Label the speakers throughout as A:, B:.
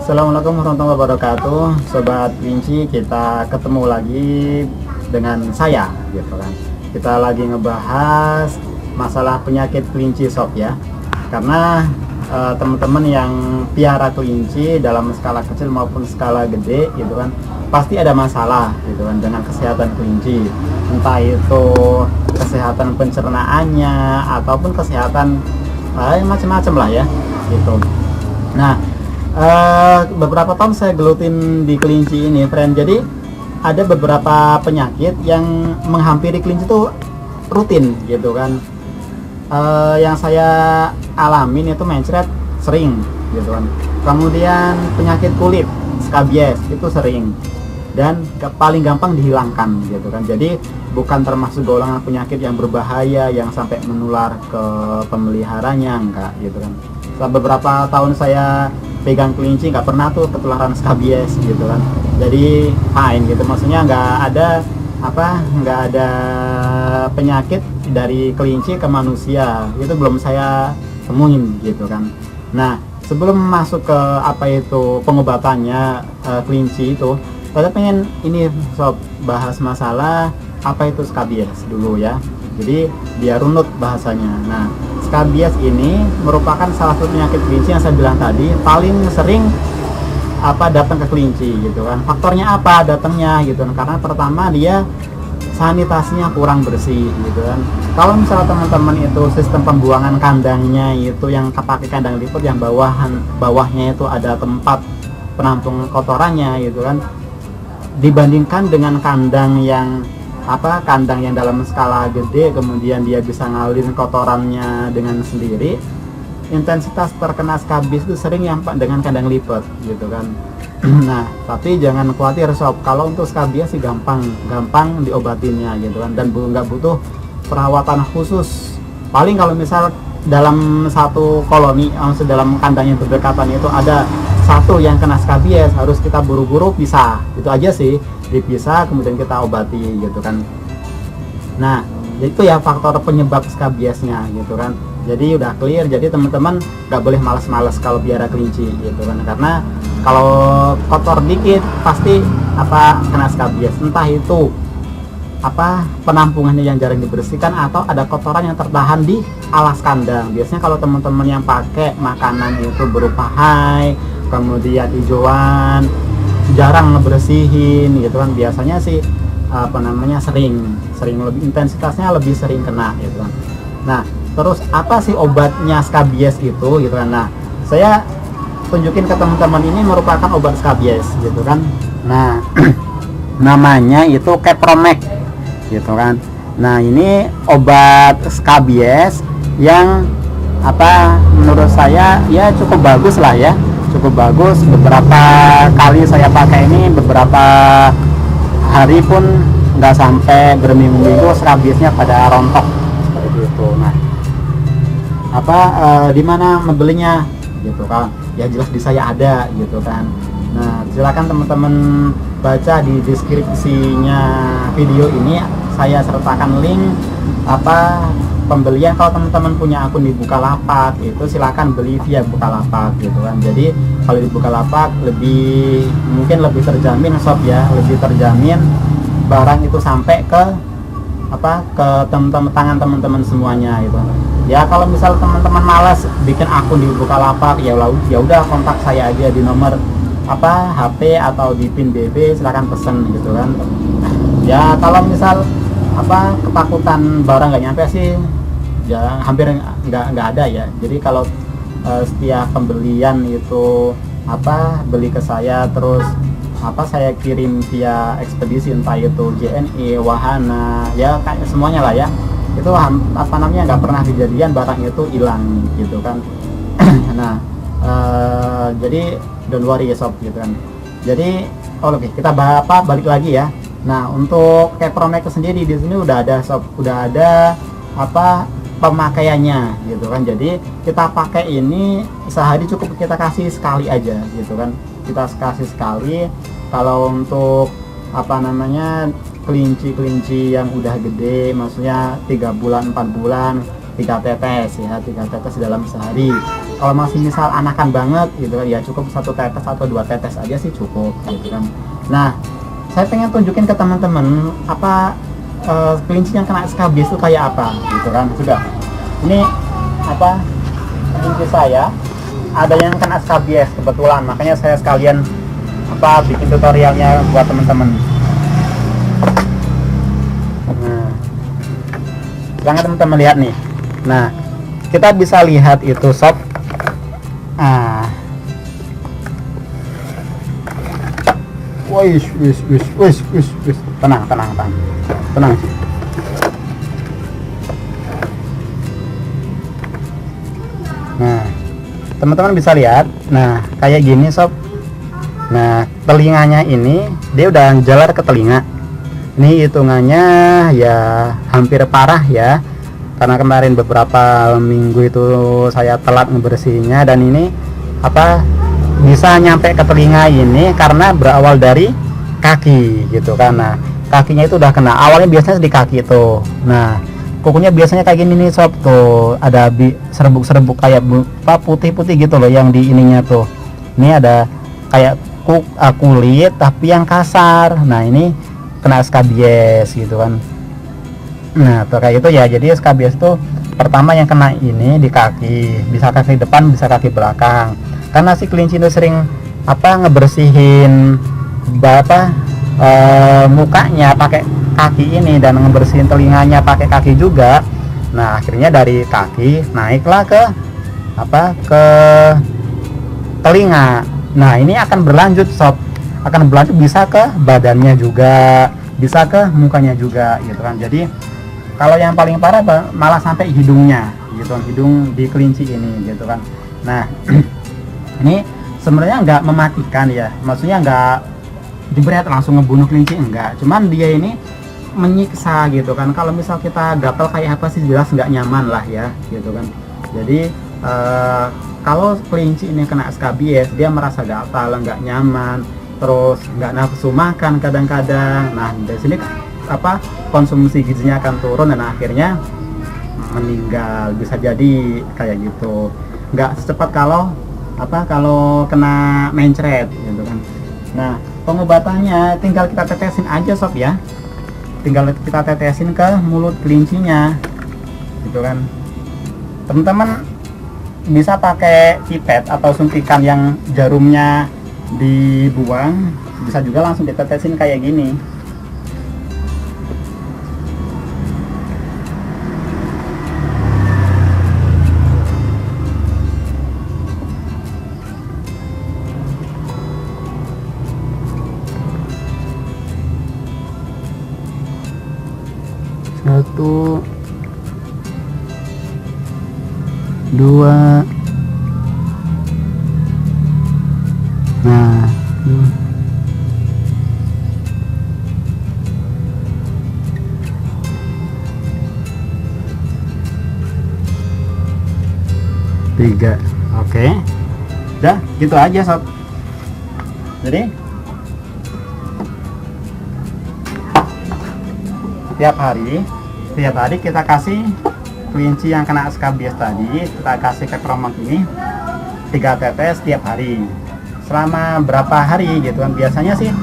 A: Assalamualaikum warahmatullahi wabarakatuh, Sobat Kelinci. Kita ketemu lagi dengan saya, gitu kan. Kita lagi ngebahas masalah penyakit kelinci sob ya. Karena teman-teman yang piara kelinci dalam skala kecil maupun skala gede, gitu kan, pasti ada masalah, gitu kan, dengan kesehatan kelinci. Entah itu kesehatan pencernaannya ataupun kesehatan macam-macam lah ya, gitu. Nah, beberapa tahun saya gelutin di kelinci ini, friend. Jadi ada beberapa penyakit yang menghampiri kelinci itu rutin, gitu kan. Yang saya alamin itu mencret sering, gitu kan. Kemudian penyakit kulit, skabies itu sering dan paling gampang dihilangkan, gitu kan. Jadi bukan termasuk golongan penyakit yang berbahaya yang sampai menular ke pemeliharanya, enggak, gitu kan. Beberapa tahun saya pegang kelinci nggak pernah tuh ketularan skabies, gitu kan. Jadi fine, gitu, maksudnya nggak ada penyakit dari kelinci ke manusia, itu belum saya temuin, gitu kan. Nah, sebelum masuk ke pengobatannya kelinci itu, saya pengen ini sob bahas masalah apa itu skabies dulu ya. Jadi biar runut bahasanya. Nah, skabies ini merupakan salah satu penyakit kelinci yang saya bilang tadi paling sering datang ke kelinci, gitu kan. Faktornya apa datangnya, gitu kan? Karena pertama dia sanitasinya kurang bersih, gitu kan. Kalau misalnya teman-teman itu sistem pembuangan kandangnya itu yang pakai kandang lipat yang bawahnya itu ada tempat penampung kotorannya, gitu kan, dibandingkan dengan kandang yang dalam skala gede, kemudian dia bisa ngalirin kotorannya dengan sendiri, intensitas terkena skabies itu sering yang dengan kandang lipat, gitu kan. Nah, tapi jangan khawatir sob, kalau untuk skabies sih gampang diobatinnya, gitu kan, dan nggak butuh perawatan khusus. Paling kalau misal dalam satu koloni, dalam kandang yang berdekatan itu ada satu yang kena skabies, harus kita buru-buru pisah, itu aja sih, dipisah kemudian kita obati, gitu kan. Nah, itu ya faktor penyebab skabiesnya, gitu kan. Jadi udah clear. Jadi teman-teman nggak boleh malas-malas kalau piara kelinci, gitu kan, karena kalau kotor dikit pasti kena skabies. Entah itu penampungannya yang jarang dibersihkan atau ada kotoran yang tertahan di alas kandang. Biasanya kalau teman-teman yang pakai makanan itu berupa hai, kemudian hijauan, jarang ngebersihin, gitu kan, biasanya sih sering lebih intensitasnya lebih sering kena, gitu kan. Nah, terus apa sih obatnya skabies itu, gitu kan. Nah, saya tunjukin ke teman-teman, ini merupakan obat skabies, gitu kan. Nah, namanya itu Kepromek, gitu kan. Nah, ini obat skabies yang menurut saya ya cukup bagus lah ya, cukup bagus. Beberapa kali saya pakai ini, beberapa hari pun nggak sampai berminggu-minggu skabiesnya pada rontok seperti itu. Nah, di mana membelinya, gitu kan, ya jelas di saya ada, gitu kan. Nah, silakan teman-teman baca di deskripsinya video ini, saya sertakan link pembelian. Kalau teman-teman punya akun di Bukalapak itu silakan beli via Bukalapak, gitu kan. Jadi kalau di Bukalapak mungkin lebih terjamin sob ya, lebih terjamin barang itu sampai ke tangan teman-teman semuanya, gitu. Ya kalau misal teman-teman malas bikin akun di Bukalapak, ya udah kontak saya aja di nomor HP atau di pin BB, silakan pesen, gitu kan. Ya kalau misal ketakutan barang nggak nyampe sih ya hampir nggak ada ya. Jadi kalau setiap pembelian itu beli ke saya, terus saya kirim via ekspedisi, entah itu JNE, Wahana, ya kayak semuanya lah ya, itu nggak pernah kejadian barang itu hilang, gitu kan. Nah, jadi don't worry ya sob, gitu kan. Jadi oke, kita balik lagi ya. Nah, untuk Kepromek sendiri di sini udah ada sob, udah ada pemakaiannya, gitu kan. Jadi kita pakai ini sehari cukup kita kasih sekali aja, gitu kan. Kita kasih sekali. Kalau untuk kelinci yang udah gede, maksudnya 3 bulan 4 bulan, 3 tetes ya, 3 tetes dalam sehari. Kalau masih misal anakan banget gitu kan, ya cukup 1 tetes atau 2 tetes aja sih cukup gitu kan. Nah, saya pengen tunjukin ke teman-teman apa kelinci yang kena SKBS itu kayak apa gitu kan. Sudah, ini apa kelinci saya ada yang kena SKBS kebetulan, makanya saya sekalian apa bikin tutorialnya buat teman-teman. Nah, silahkan teman-teman lihat nih. Nah, kita bisa lihat itu sob. Wis, tenang. Nah, teman-teman bisa lihat. Nah, kayak gini sob. Nah, telinganya ini dia udah jalar ke telinga. Ini hitungannya ya hampir parah ya. Karena kemarin beberapa minggu itu saya telat ngebersihinnya, dan ini apa bisa nyampe ke telinga ini karena berawal dari kaki gitu kan. Nah, kakinya itu udah kena. Awalnya biasanya di kaki itu. Nah, kukunya biasanya kayak gini nih sob, tuh ada serbuk-serbuk kayak putih-putih gitu loh yang di ininya tuh. Ini ada kayak kulit tapi yang kasar. Nah, ini kena SKBS gitu kan. Nah, tuh kayak gitu ya. Jadi SKBS itu pertama yang kena ini di kaki, bisa kaki depan, bisa kaki belakang. Karena si kelinci itu sering apa ngebersihin mukanya pakai kaki ini dan ngebersihin telinganya pakai kaki juga. Nah, akhirnya dari kaki naiklah ke ke telinga. Nah, ini akan berlanjut sob, akan berlanjut bisa ke badannya juga, bisa ke mukanya juga gitu kan. Jadi kalau yang paling parah malah sampai hidungnya gitu, hidung di kelinci ini gitu kan. Nah, ini sebenarnya nggak mematikan ya, maksudnya nggak jebret langsung ngebunuh kelinci, enggak, cuman dia ini menyiksa gitu kan. Kalau misal kita gatal kayak apa sih, jelas nggak nyaman lah ya gitu kan. Jadi kalau kelinci ini kena SKBS, dia merasa gatal, nggak nyaman, terus nggak nafsu makan kadang-kadang. Nah, dari sini konsumsi gizinya akan turun dan akhirnya meninggal, bisa jadi kayak gitu. Nggak secepat kalau kena mencret gitu kan. Nah, pengobatannya tinggal kita tetesin aja sob ya, tinggal kita tetesin ke mulut kelincinya gitu kan. Teman-teman bisa pakai pipet atau suntikan yang jarumnya dibuang, bisa juga langsung ditetesin kayak gini. Satu, dua, nah, tiga. Oke, udah gitu aja sob. Jadi setiap hari kita kasih kelinci yang kena SKBS tadi, kita kasih ke keromong ini 3 tetes setiap hari selama berapa hari gitu kan. Biasanya sih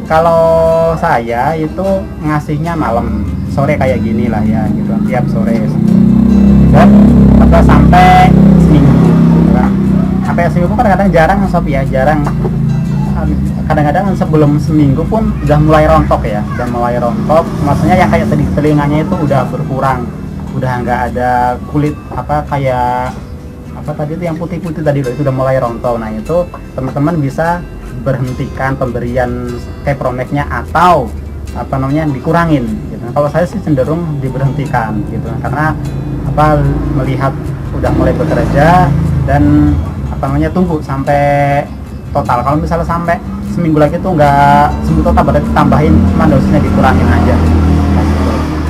A: kalau saya itu ngasihnya malam sore kayak gini lah ya gitu kan, tiap sore dan atau sampai seminggu gitu kan. Sampai seminggu kan kadang jarang sob ya, jarang. Kadang-kadang sebelum seminggu pun udah mulai rontok ya, udah mulai rontok, maksudnya yang kayak tadi telinganya itu udah berkurang, udah nggak ada kulit kayak tadi itu yang putih-putih tadi loh, itu udah mulai rontok. Nah, itu teman-teman bisa berhentikan pemberian kepromek-nya atau dikurangin gitu. Kalau saya sih cenderung diberhentikan gitu, karena melihat udah mulai bekerja dan tunggu sampai total. Kalau misalnya sampai seminggu lagi tuh nggak sembuh total, berarti tambahin, cuma dosisnya dikurangin aja.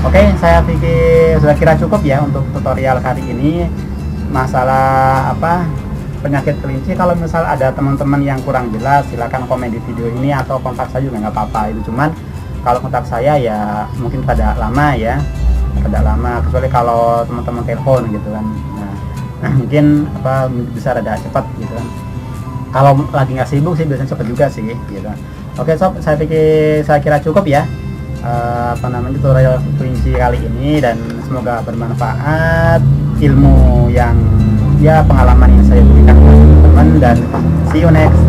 A: Oke, saya pikir sudah kira cukup ya untuk tutorial kali ini masalah penyakit kelinci. Kalau misal ada teman-teman yang kurang jelas, silakan komen di video ini atau kontak saya juga nggak apa-apa. Itu cuman kalau kontak saya ya mungkin pada lama ya, kecuali kalau teman-teman telepon gitu kan. Nah, Nah, mungkin apa bisa rada cepat gitu kan. Kalau lagi nggak sibuk sih biasanya cepat juga sih gitu. Oke sob, saya kira cukup ya. Tutorial kelinci kali ini, dan semoga bermanfaat ilmu yang ya pengalaman yang saya berikan kepada teman-teman, dan see you next